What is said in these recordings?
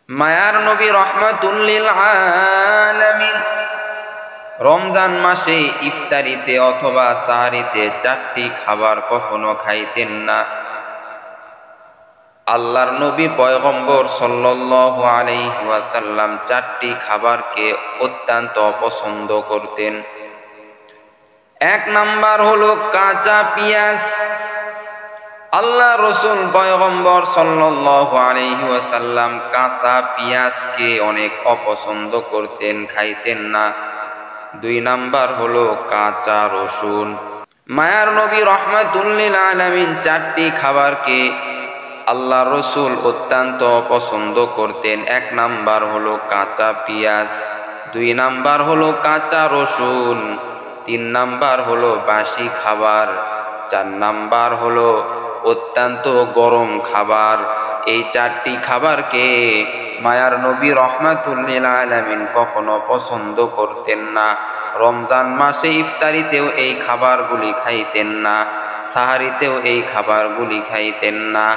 মায়ার নবী রহমাতুল লিল আলামিন রমজান মাসে ইফতারিতে অথবা সাহরিতে চারটি খাবার কখনো খাইতেন না। আল্লাহর নবী পয়গম্বর সাল্লাল্লাহু আলাইহি ওয়াসাল্লাম চারটি খাবারকে অত্যন্ত অপছন্দ করতেন। এক নাম্বার হলো কাঁচা পেঁয়াজ। আল্লাহ রসুল পয়গম্বর সাল্লাল্লাহু আলাইহি ওয়াসাল্লাম কাঁচা পেঁয়াজকে অনেক অপছন্দ করতেন, খাইতেন না। দুই নাম্বার হলো কাঁচা রসুন। মায়ার নবী রহমাতুল লিল আলামিন চারটি খাবারকে আল্লাহ রসুল অত্যন্ত অপছন্দ করতেন। এক নাম্বার হলো কাঁচা পেঁয়াজ, দুই নাম্বার হলো কাঁচা রসুন, তিন নাম্বার হলো বাসি খাবার, চার নাম্বার হলো অত্যন্ত গরম খাবার। এই চারটি খাবারকে মায়ার নবী রহমাতুল লিল আলামিন কখনো পছন্দ করতেন না। রমজান মাসে ইফতারিতেও এই খাবারগুলি খাইতেন না, সাহারিতেও এই খাবারগুলি খাইতেন না।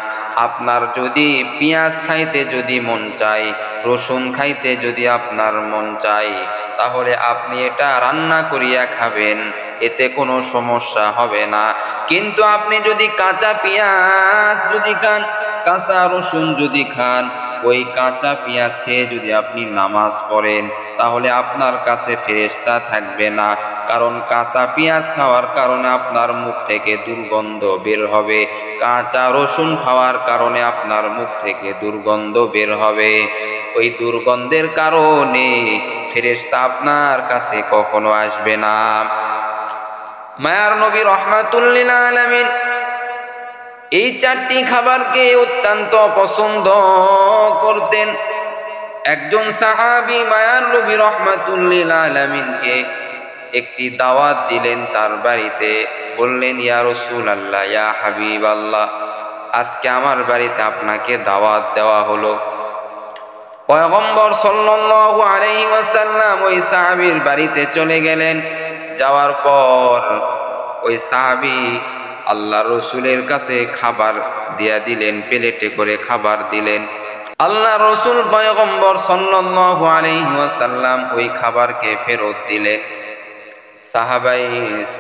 আপনার যদি পেঁয়াজ খাইতে যদি মন চায়, রসুন খাইতে যদি আপনার মন চায়, তাহলে আপনি এটা রান্না করিয়া খাবেন, এতে কোনো সমস্যা হবে না। কিন্তু আপনি যদি কাঁচা পেঁয়াজ যদি খান, কাঁচা রসুন যদি খান, ওই কাঁচা পেঁয়াজ খেয়ে যদি আপনি নামাজ পড়েন, তাহলে আপনার কাছে ফেরেশতা থাকবে না। কারণ কাঁচা পেঁয়াজ খাওয়ার কারণে আপনার মুখ থেকে দুর্গন্ধ বের হবে, কাঁচা রসুন খাওয়ার কারণে আপনার মুখ থেকে দুর্গন্ধ বের হবে। ওই দুর্গন্ধের কারণে ফেরেশতা আপনার কাছে কখনো আসবে না। মায়ার নবী রহমাতুল লিল আলামিন এই চারটি খাবারকে অত্যন্ত পছন্দ করতেন। একজন সাহাবী মায়ার নবী রহমাতুল লিল আলামিনকে একটি দাওয়াত দিলেন তার বাড়িতে। বললেন, ইয়া রাসূলুল্লাহ, ইয়া হাবিবাল্লাহ, আজকে আমার বাড়িতে আপনাকে দাওয়াত দেওয়া হলো। পয়গম্বর সাল্লাল্লাহু আলাইহি ওয়াসাল্লাম ওই সাহাবীর বাড়িতে চলে গেলেন। যাওয়ার পর ওই সাহাবী আল্লাহ রসুলের কাছে খাবার দিয়া দিলেন, প্লেটে করে খাবার দিলেন। আল্লাহ রসুল পয়গম্বর সাল্লাল্লাহু আলাইহি ওয়াসাল্লাম ওই খাবারকে ফেরত দিলেন।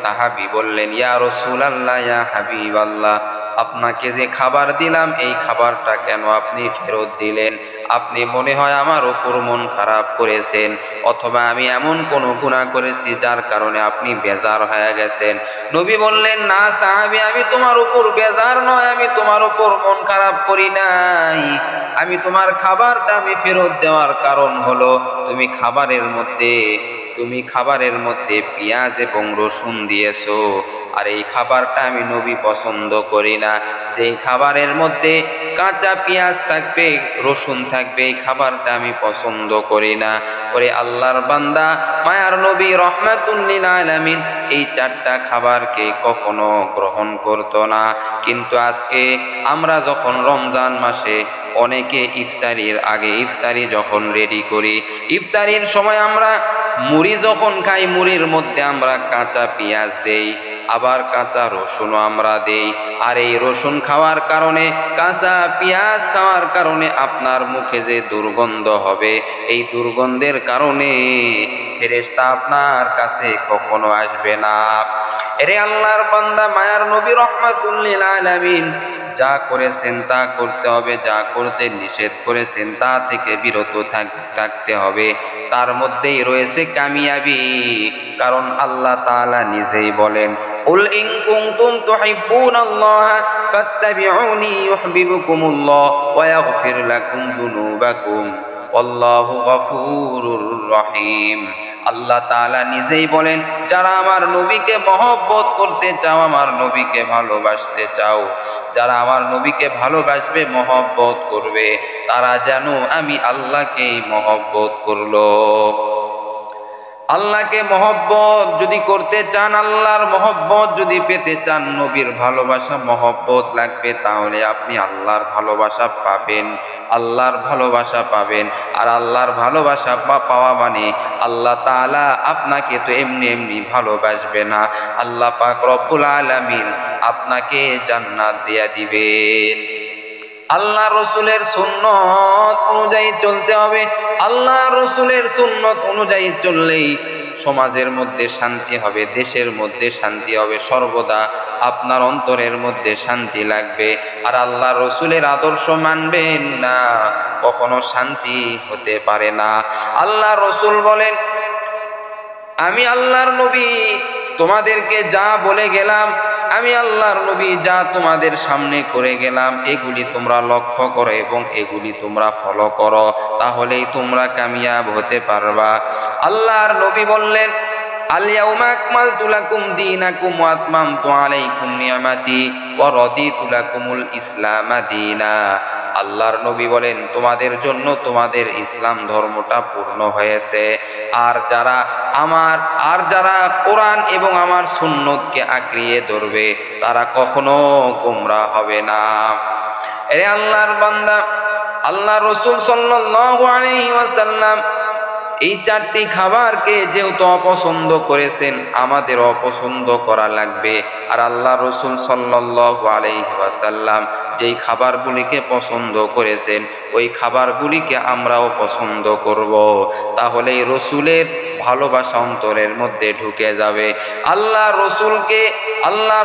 সাহাবী বললেন, ইয়া রাসূলুল্লাহ, ইয়া হাবিবাল্লাহ, আপনাকে যে খাবার দিলাম এই খাবারটা কেন আপনি ফেরত দিলেন? আপনি মনে হয় আমার উপর মন খারাপ করেছেন, অথবা আমি এমন কোনো গুনাহ করেছি যার কারণে আপনি বেজার হয়ে গেছেন। নবী বললেন, না সাহাবী, আমি তোমার উপর বেজার নয়, আমি তোমার উপর মন খারাপ করি নাই। আমি তোমার খাবারটা আমি ফেরত দেওয়ার কারণ হলো তুমি খাবারের মধ্যে পেঁয়াজ এবং রসুন দিয়েছো, আর এই খাবারটা আমি নবী পছন্দ করি না। যেই খাবারের মধ্যে কাঁচা পেঁয়াজ থাকবে, রসুন থাকবে, এই খাবারটা আমি পছন্দ করি না। ওরে আল্লাহর বান্দা মায়ার নবী রহমাতুল লিল আলামিন এই চারটা খাবারকে কখনো গ্রহণ করতো না। কিন্তু আজকে আমরা যখন রমজান মাসে অনেকে ইফতারির আগে ইফতারি যখন রেডি করি, ইফতারির সময় আমরা মুড়ি যখন খাই, মুড়ির মধ্যে আমরা কাঁচা পেঁয়াজ দেই, আবার কাঁচা রসুনও আমরা দেই। আর এই রসুন খাওয়ার কারণে, কাঁচা পেঁয়াজ খাওয়ার কারণে আপনার মুখে যে দুর্গন্ধ হবে, এই দুর্গন্ধের কারণে ফেরেশতা আপনার কাছে কখনো আসবে না। এরে আল্লাহর বান্দা মায়ার নবী রহমাতুল লিল আলামিন যা করেছেন তা করতে হবে, যা করতে নিষেধ করেছেন তা থেকে বিরত থাকতে হবে। তার মধ্যেই রয়েছে কামিয়াবি। কারণ আল্লাহ তাআলা নিজেই বলেন, কুল ইন কুনতুম তুহিব্বুনাল্লাহ ফাত্তাবিউনি ইউহিব্বুকুমুল্লাহ ওয়া ইয়াগফির লাকুম যুনুবাকুম আল্লাহু গফুরুর রহিম। আল্লাহ তাআলা নিজেই বলেন, যারা আমার নবীকে মহব্বত করতে চাও, আমার নবীকে ভালোবাসতে চাও, যারা আমার নবীকে ভালোবাসবে, মহব্বত করবে, তারা যেন আমি আল্লাহকেই মহব্বত করলো। আল্লাহকে মহব্বত যদি করতে চান, আল্লাহর মহব্বত যদি পেতে চান, নবীর ভালোবাসা মহব্বত লাগবে, তাহলে আপনি আল্লাহর ভালোবাসা পাবেন, আল্লাহর ভালোবাসা পাবেন। আর আল্লাহর ভালোবাসা পাওয়া মানে আল্লাহ তাআলা আপনাকে তো এমনি এমনি ভালোবাসবে না, আল্লাহ পাক রব্বুল আলামিন আপনাকে জান্নাত দিয়া দিবেন। আল্লাহ রসুলের সুন্নত অনুযায়ী চলতে হবে। আল্লাহ রসুলের সুন্নত অনুযায়ী চললেই সমাজের মধ্যে শান্তি হবে, দেশের মধ্যে শান্তি হবে, সর্বদা আপনার অন্তরের মধ্যে শান্তি লাগবে। আর আল্লাহ রসুলের আদর্শ মানবেন না, কখনো শান্তি হতে পারে না। আল্লাহ রসুল বলেন, আমি আল্লাহর নবী তোমাদেরকে যা বলে গেলাম, আমি আল্লাহর নবী যা তোমাদের সামনে করে গেলাম, এগুলি তোমরা লক্ষ্য করো এবং এগুলি তোমরা ফলো করো, তাহলেই তোমরা কামিয়াব হতে পারবা। আল্লাহর নবী বললেন, আল-ইয়াউমা আকমালতু লাকুম দীনাকুম ওয়া আতমামতু আলাইকুম নি'মাতি ওয়া রাদিতু লাকুমুল ইসলামা দীনা। আল্লাহর নবী বলেন, তোমাদের জন্য তোমাদের ইসলাম ধর্মটা পূর্ণ হয়েছে। আর যারা কোরআন এবং আমার সুন্নতকে আঁকড়িয়ে ধরবে, তারা কখনো গোমরা হবে না। এরে আল্লাহর বান্দা, আল্লাহ রসুল সাল্লাল্লাহু আলাইহি ওয়াসাল্লাম এই চারটি খাবারকে যেহেতু অপছন্দ করেছেন, আমাদের অপছন্দ করা লাগবে। আর আল্লাহ রসুল সাল্লাল্লাহু আলাইহি ওয়াসাল্লাম যেই খাবারগুলিকে পছন্দ করেছেন, ওই খাবারগুলিকে আমরাও পছন্দ করব। তাহলেই রসুলের ভালোবাসা অন্তরের মধ্যে ঢুকে যাবে। আল্লাহ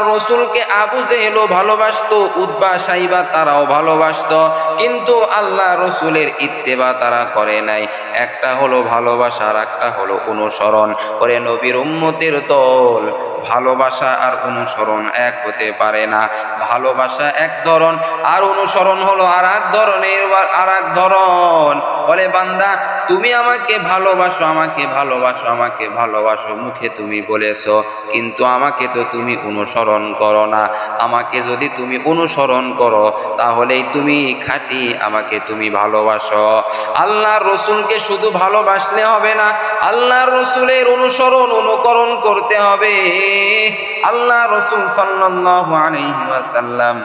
রসুলকে আবু জেহেলও ভালোবাসতো, উতবা সাইবা তারাও ভালোবাসতো, কিন্তু আল্লাহ রসুলের ইত্তেবা তারা করে নাই। একটা হলো ভালোবাসা আর একটা হলো অনুসরণ। ওরে নবীর উম্মতের দল, ভালোবাসা আর অনুসরণ এক হতে পারে না। ভালোবাসা এক ধরন আর অনুসরণ হলো আর এক ধরনের, আর এক ধরন। বলে বান্দা, তুমি আমাকে ভালোবাসো, আমাকে ভালোবাসো, আমাকে ভালোবাসো, মুখে তুমি বলেছো, কিন্তু আমাকে তো তুমি অনুসরণ করো না। আমাকে যদি তুমি অনুসরণ করো, তাহলেই তুমি খাঁটি, আমাকে তুমি ভালোবাসো। আল্লাহ রসুলকে শুধু ভালোবাসলে হবে না, আল্লাহ রসুলের অনুকরণ করতে হবে। আল্লাহ রসুল সাল্লাল্লাহু আলাইহি ওয়াসাল্লাম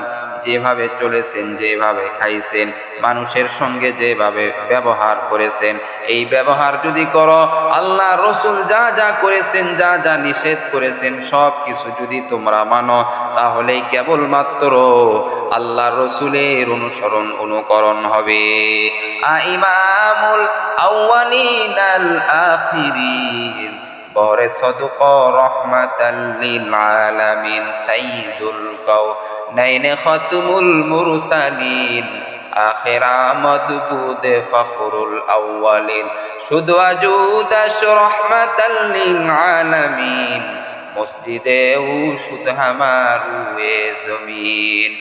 যেভাবে চলেছেন, যেভাবে খাইছেন, মানুষের সঙ্গে যেভাবে ব্যবহার করেছেন, এই ব্যবহার যদি করো, আল্লাহ রসুল যা যা করেছেন, যা যা নিষেধ করেছেন, সব কিছু যদি তোমরা মানো, তাহলেই কেবলমাত্র আল্লাহ রসুলের অনুকরণ হবে। ইমামুল আউয়ালিন আল আখিরিন বরে সদক রহমাতাল লিল আলামিন সাইয়্যিদুল কাউনাইন খাতমুল মুরসালিন আখির আমদবুদ ফখরুল আউয়ালিন শুধু আজুদাশ রহমাতাল লিল আলামিন মসজিদে ও শুধু হামারু এ জমিন।